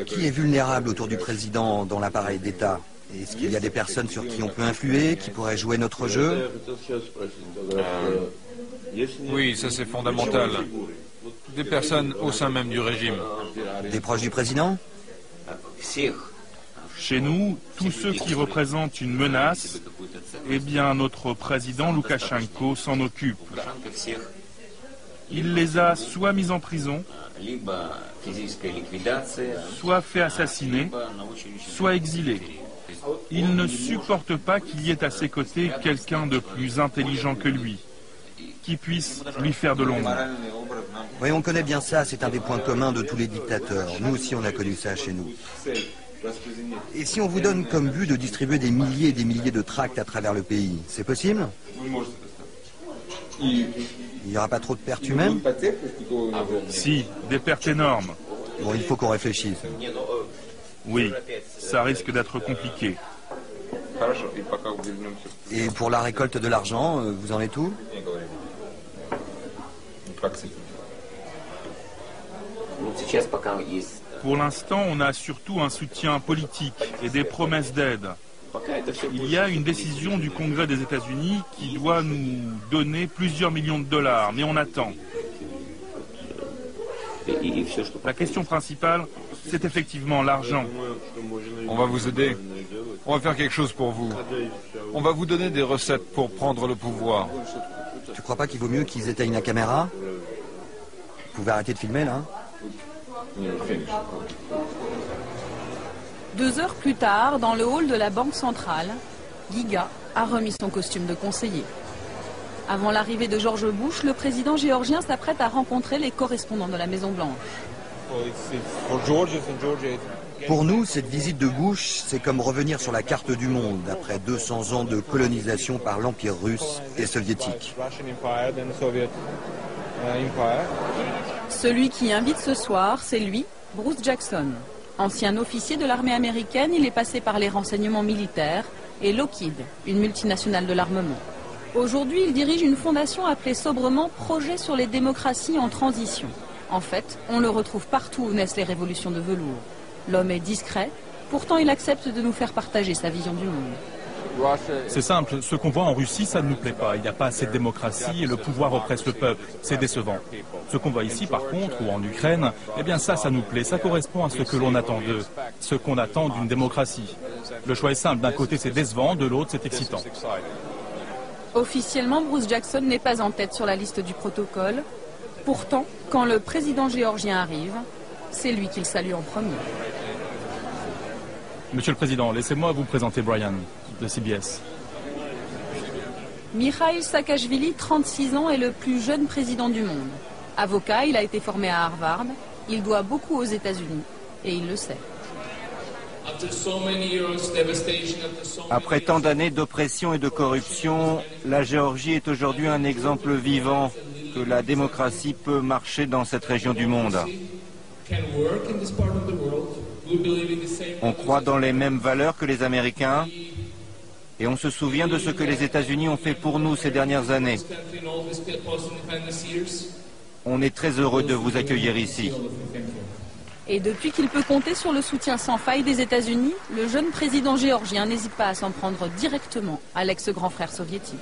Qui est vulnérable autour du président dans l'appareil d'État? Est-ce qu'il y a des personnes sur qui on peut influer, qui pourraient jouer notre jeu? Oui, ça c'est fondamental. Des personnes au sein même du régime. Des proches du président? Chez nous, tous ceux qui représentent une menace, eh bien notre président Loukachenko s'en occupe. Il les a soit mis en prison, soit fait assassiner, soit exilés. Il ne supporte pas qu'il y ait à ses côtés quelqu'un de plus intelligent que lui, qui puisse lui faire de l'ombre. Oui, on connaît bien ça, c'est un des points communs de tous les dictateurs. Nous aussi, on a connu ça chez nous. Et si on vous donne comme but de distribuer des milliers et des milliers de tracts à travers le pays, c'est possible? Il n'y aura pas trop de pertes humaines? Si, des pertes énormes. Bon, il faut qu'on réfléchisse. Oui, ça risque d'être compliqué. Et pour la récolte de l'argent, vous en êtes où? Pour l'instant, on a surtout un soutien politique et des promesses d'aide. Il y a une décision du Congrès des États-Unis qui doit nous donner plusieurs millions de dollars, mais on attend. La question principale, c'est effectivement l'argent. On va vous aider. On va faire quelque chose pour vous. On va vous donner des recettes pour prendre le pouvoir. Tu crois pas qu'il vaut mieux qu'ils éteignent la caméra? Vous pouvez arrêter de filmer, là? 2 heures plus tard, dans le hall de la Banque centrale, Giga a remis son costume de conseiller. Avant l'arrivée de George Bush, le président géorgien s'apprête à rencontrer les correspondants de la Maison-Blanche. Pour nous, cette visite de Bush, c'est comme revenir sur la carte du monde après 200 ans de colonisation par l'Empire russe et soviétique. Celui qui invite ce soir, c'est lui, Bruce Jackson. Ancien officier de l'armée américaine, il est passé par les renseignements militaires et Lockheed, une multinationale de l'armement. Aujourd'hui, il dirige une fondation appelée sobrement Projet sur les démocraties en transition. En fait, on le retrouve partout où naissent les révolutions de velours. L'homme est discret, pourtant il accepte de nous faire partager sa vision du monde. C'est simple, ce qu'on voit en Russie, ça ne nous plaît pas. Il n'y a pas assez de démocratie et le pouvoir oppresse le peuple. C'est décevant. Ce qu'on voit ici, par contre, ou en Ukraine, eh bien ça nous plaît. Ça correspond à ce que l'on attend d'eux, ce qu'on attend d'une démocratie. Le choix est simple. D'un côté, c'est décevant, de l'autre, c'est excitant. Officiellement, Bruce Jackson n'est pas en tête sur la liste du protocole. Pourtant, quand le président géorgien arrive, c'est lui qu'il salue en premier. Monsieur le Président, laissez-moi vous présenter Brian, de CBS. Mikhail Saakashvili, 36 ans, est le plus jeune président du monde. Avocat, il a été formé à Harvard. Il doit beaucoup aux États-Unis, et il le sait. Après tant d'années d'oppression et de corruption, la Géorgie est aujourd'hui un exemple vivant que la démocratie peut marcher dans cette région du monde. On croit dans les mêmes valeurs que les Américains et on se souvient de ce que les États-Unis ont fait pour nous ces dernières années. On est très heureux de vous accueillir ici. Et depuis qu'il peut compter sur le soutien sans faille des États-Unis, le jeune président géorgien n'hésite pas à s'en prendre directement à l'ex-grand frère soviétique.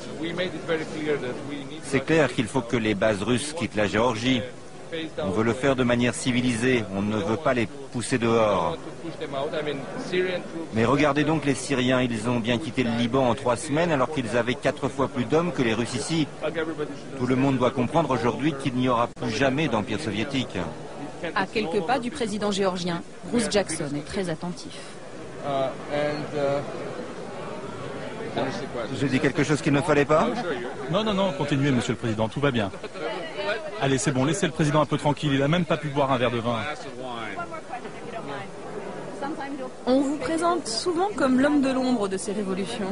C'est clair qu'il faut que les bases russes quittent la Géorgie. On veut le faire de manière civilisée, on ne veut pas les pousser dehors. Mais regardez donc les Syriens, ils ont bien quitté le Liban en 3 semaines alors qu'ils avaient 4 fois plus d'hommes que les Russes ici. Tout le monde doit comprendre aujourd'hui qu'il n'y aura plus jamais d'empire soviétique. À quelques pas du président géorgien, Bruce Jackson est très attentif. J'ai dit quelque chose qu'il ne fallait pas? Non, non, non, continuez, monsieur le président, tout va bien. Allez, c'est bon, laissez le président un peu tranquille, il n'a même pas pu boire un verre de vin. On vous présente souvent comme l'homme de l'ombre de ces révolutions.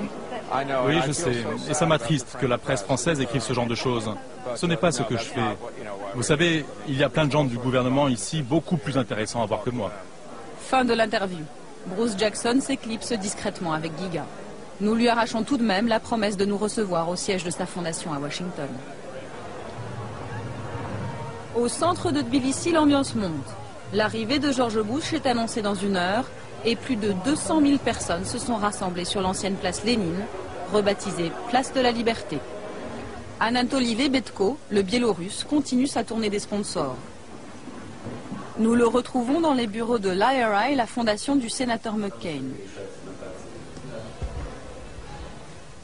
Oui, je sais, et ça m'attriste que la presse française écrive ce genre de choses. Ce n'est pas ce que je fais. Vous savez, il y a plein de gens du gouvernement ici beaucoup plus intéressants à voir que moi. Fin de l'interview. Bruce Jackson s'éclipse discrètement avec Giga. Nous lui arrachons tout de même la promesse de nous recevoir au siège de sa fondation à Washington. Au centre de Tbilissi, l'ambiance monte. L'arrivée de George Bush est annoncée dans 1 heure et plus de 200 000 personnes se sont rassemblées sur l'ancienne place Lénine, rebaptisée Place de la Liberté. Anatoly Lebedko, le Biélorusse, continue sa tournée des sponsors. Nous le retrouvons dans les bureaux de l'IRI, la fondation du sénateur McCain.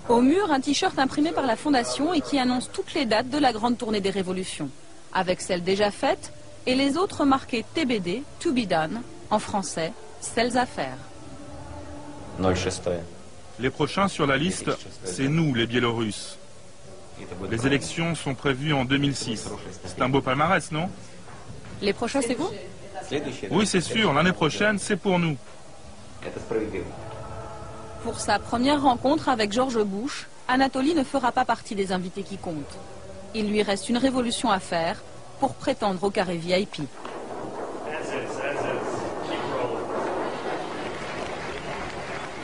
Au mur, un t-shirt imprimé par la fondation et qui annonce toutes les dates de la grande tournée des révolutions, avec celles déjà faites et les autres marquées TBD, To Be Done, en français, celles à faire. Les prochains sur la liste, c'est nous, les Biélorusses. Les élections sont prévues en 2006. C'est un beau palmarès, non? Les prochains, c'est vous? Oui, c'est sûr. L'année prochaine, c'est pour nous. Pour sa première rencontre avec George Bush, Anatoly ne fera pas partie des invités qui comptent. Il lui reste une révolution à faire pour prétendre au carré VIP.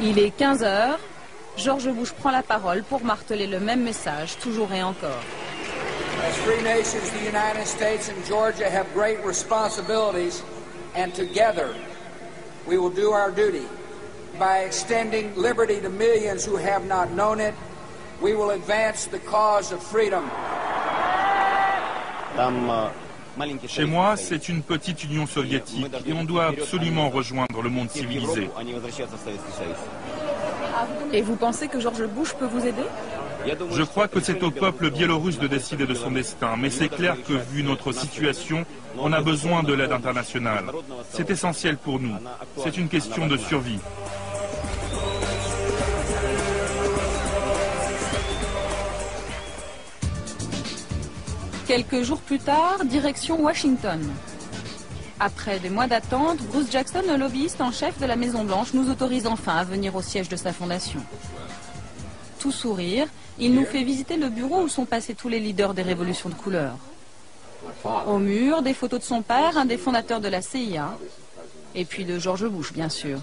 Il est 15 h. George Bush prend la parole pour marteler le même message, toujours et encore. As free nations, the United States and Georgia have great responsibilities, and together we will do our duty. By extending liberty to millions who have not known it, we will advance the cause of freedom. Chez moi, c'est une petite union soviétique et on doit absolument rejoindre le monde civilisé. Et vous pensez que George Bush peut vous aider? Je crois que c'est au peuple biélorusse de décider de son destin, mais c'est clair que vu notre situation, on a besoin de l'aide internationale. C'est essentiel pour nous. C'est une question de survie. Quelques jours plus tard, direction Washington. Après des mois d'attente, Bruce Jackson, le lobbyiste en chef de la Maison-Blanche, nous autorise enfin à venir au siège de sa fondation. Tout sourire, il nous fait visiter le bureau où sont passés tous les leaders des révolutions de couleur. Au mur, des photos de son père, un des fondateurs de la CIA, et puis de George Bush, bien sûr.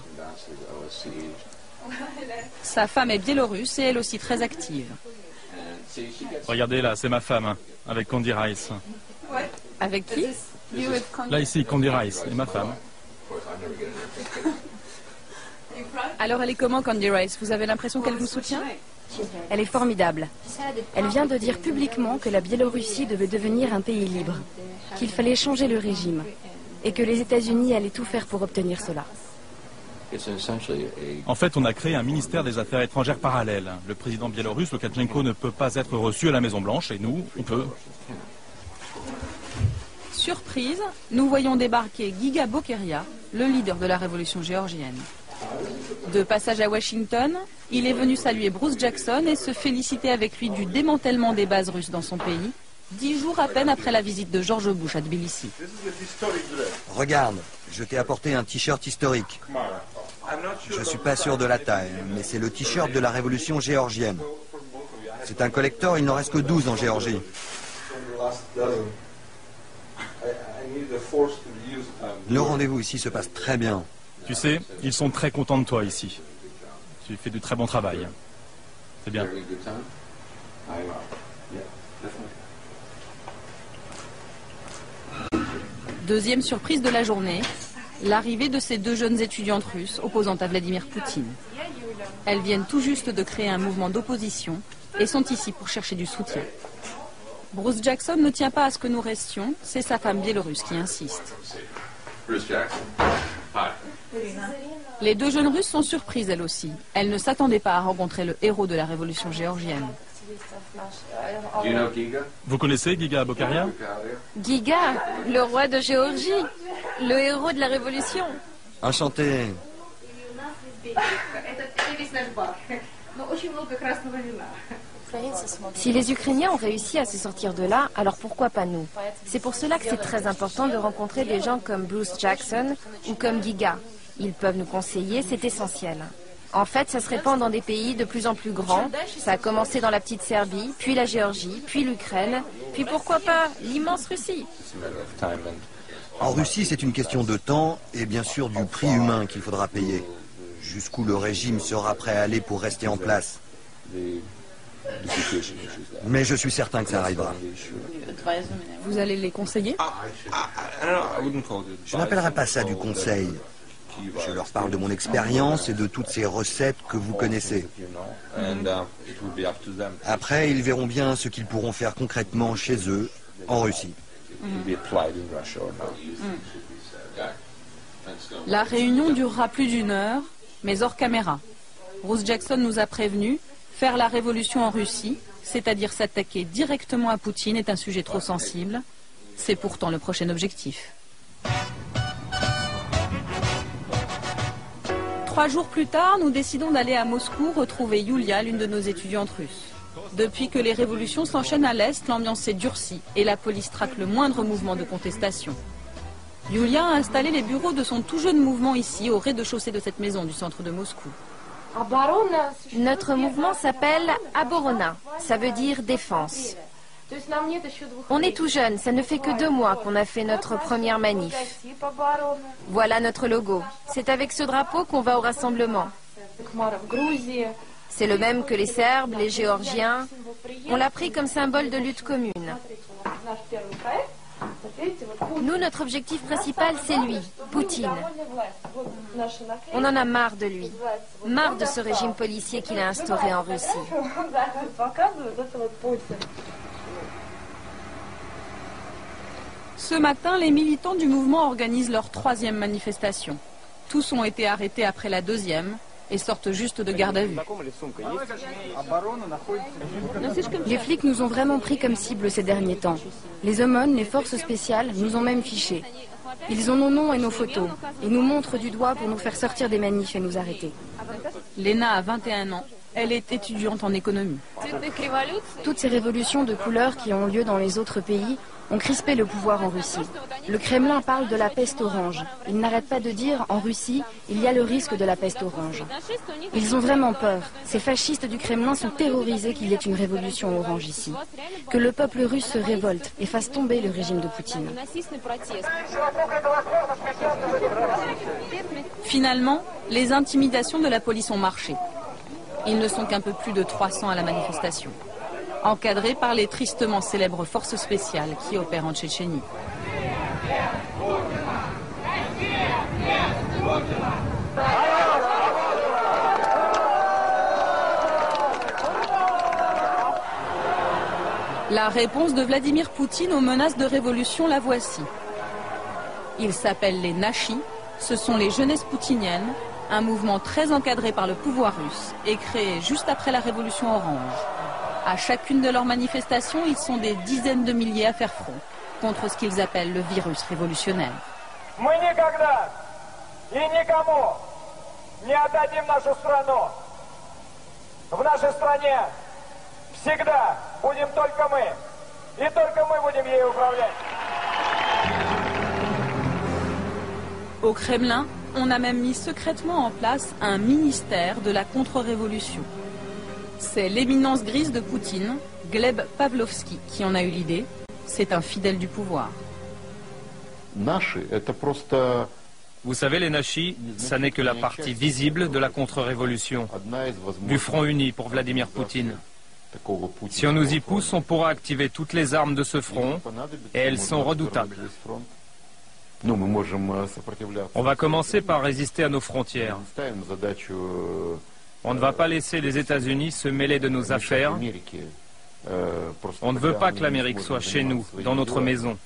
Sa femme est biélorusse et elle aussi très active. Regardez là, c'est ma femme, avec Condi Rice. Avec qui? Là ici, Condi Rice, et ma femme. Alors elle est comment, Condi Rice? Vous avez l'impression qu'elle vous soutient? Elle est formidable. Elle vient de dire publiquement que la Biélorussie devait devenir un pays libre, qu'il fallait changer le régime, et que les États-Unis allaient tout faire pour obtenir cela. En fait, on a créé un ministère des Affaires étrangères parallèle. Le président biélorusse, Loukachenko, ne peut pas être reçu à la Maison-Blanche, et nous, on peut. Surprise, nous voyons débarquer Giga Bokeria, le leader de la révolution géorgienne. De passage à Washington, il est venu saluer Bruce Jackson et se féliciter avec lui du démantèlement des bases russes dans son pays 10 jours à peine après la visite de George Bush à Tbilissi. Regarde, je t'ai apporté un t-shirt historique. Je ne suis pas sûr de la taille, mais c'est le t-shirt de la révolution géorgienne. C'est un collector, il n'en reste que 12 en Géorgie. Le rendez-vous ici se passe très bien. Tu sais, ils sont très contents de toi ici. Tu fais du très bon travail. C'est bien. Deuxième surprise de la journée, l'arrivée de ces deux jeunes étudiantes russes opposant à Vladimir Poutine. Elles viennent tout juste de créer un mouvement d'opposition et sont ici pour chercher du soutien. Bruce Jackson ne tient pas à ce que nous restions, c'est sa femme biélorusse qui insiste. Les deux jeunes Russes sont surprises elles aussi. Elles ne s'attendaient pas à rencontrer le héros de la révolution géorgienne. Vous connaissez Giga Bokharia? Giga, le roi de Géorgie, le héros de la révolution. Enchanté. Si les Ukrainiens ont réussi à se sortir de là, alors pourquoi pas nous? C'est pour cela que c'est très important de rencontrer des gens comme Bruce Jackson ou comme Giga. Ils peuvent nous conseiller, c'est essentiel. En fait, ça se répand dans des pays de plus en plus grands. Ça a commencé dans la petite Serbie, puis la Géorgie, puis l'Ukraine, puis pourquoi pas l'immense Russie. En Russie, c'est une question de temps et bien sûr du prix humain qu'il faudra payer. Jusqu'où le régime sera prêt à aller pour rester en place. Mais je suis certain que ça arrivera. Vous allez les conseiller? Je n'appellerai pas ça du conseil. Je leur parle de mon expérience et de toutes ces recettes que vous connaissez. Après, ils verront bien ce qu'ils pourront faire concrètement chez eux, en Russie. La réunion durera plus d'1 heure, mais hors caméra. Bruce Jackson nous a prévenus, faire la révolution en Russie, c'est-à-dire s'attaquer directement à Poutine, est un sujet trop sensible. C'est pourtant le prochain objectif. 3 jours plus tard, nous décidons d'aller à Moscou retrouver Yulia, l'une de nos étudiantes russes. Depuis que les révolutions s'enchaînent à l'Est, l'ambiance s'est durcie et la police traque le moindre mouvement de contestation. Yulia a installé les bureaux de son tout jeune mouvement ici, au rez-de-chaussée de cette maison du centre de Moscou. Notre mouvement s'appelle Aborona, ça veut dire défense. On est tout jeune, ça ne fait que 2 mois qu'on a fait notre première manif. Voilà notre logo. C'est avec ce drapeau qu'on va au rassemblement. C'est le même que les Serbes, les Géorgiens. On l'a pris comme symbole de lutte commune. Nous, notre objectif principal, c'est lui, Poutine. On en a marre de lui, marre de ce régime policier qu'il a instauré en Russie. Ce matin, les militants du mouvement organisent leur 3e manifestation. Tous ont été arrêtés après la 2e et sortent juste de garde à vue. Les flics nous ont vraiment pris comme cible ces derniers temps. Les aumônes, les forces spéciales, nous ont même fichés. Ils ont nos noms et nos photos. Ils nous montrent du doigt pour nous faire sortir des manifs et nous arrêter. Léna a 21 ans. Elle est étudiante en économie. Toutes ces révolutions de couleurs qui ont lieu dans les autres pays ont crispé le pouvoir en Russie. Le Kremlin parle de la peste orange. Il n'arrête pas de dire, en Russie, il y a le risque de la peste orange. Ils ont vraiment peur. Ces fascistes du Kremlin sont terrorisés qu'il y ait une révolution orange ici. Que le peuple russe se révolte et fasse tomber le régime de Poutine. Finalement, les intimidations de la police ont marché. Ils ne sont qu'un peu plus de 300 à la manifestation, encadrés par les tristement célèbres forces spéciales qui opèrent en Tchétchénie. La réponse de Vladimir Poutine aux menaces de révolution, la voici. Ils s'appellent les Nashis, ce sont les jeunesses poutiniennes, un mouvement très encadré par le pouvoir russe et créé juste après la révolution orange. À chacune de leurs manifestations, ils sont des dizaines de milliers à faire front contre ce qu'ils appellent le virus révolutionnaire. Au Kremlin, on a même mis secrètement en place un ministère de la contre-révolution. C'est l'éminence grise de Poutine, Gleb Pavlovski, qui en a eu l'idée. C'est un fidèle du pouvoir. Vous savez, les Nashis, ça n'est que la partie visible de la contre-révolution, du front uni pour Vladimir Poutine. Si on nous y pousse, on pourra activer toutes les armes de ce front, et elles sont redoutables. On va commencer par résister à nos frontières. On ne va pas laisser les États-Unis se mêler de nos affaires. On ne veut pas que l'Amérique soit chez nous, dans notre maison.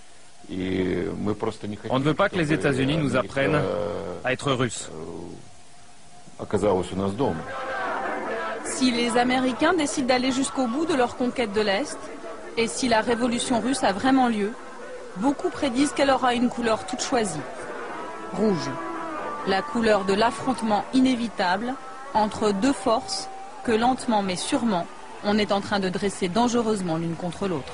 On ne veut pas que les États-Unis nous apprennent à être russes. Si les Américains décident d'aller jusqu'au bout de leur conquête de l'Est, et si la révolution russe a vraiment lieu, beaucoup prédisent qu'elle aura une couleur toute choisie. Rouge. La couleur de l'affrontement inévitable entre deux forces que lentement mais sûrement on est en train de dresser dangereusement l'une contre l'autre.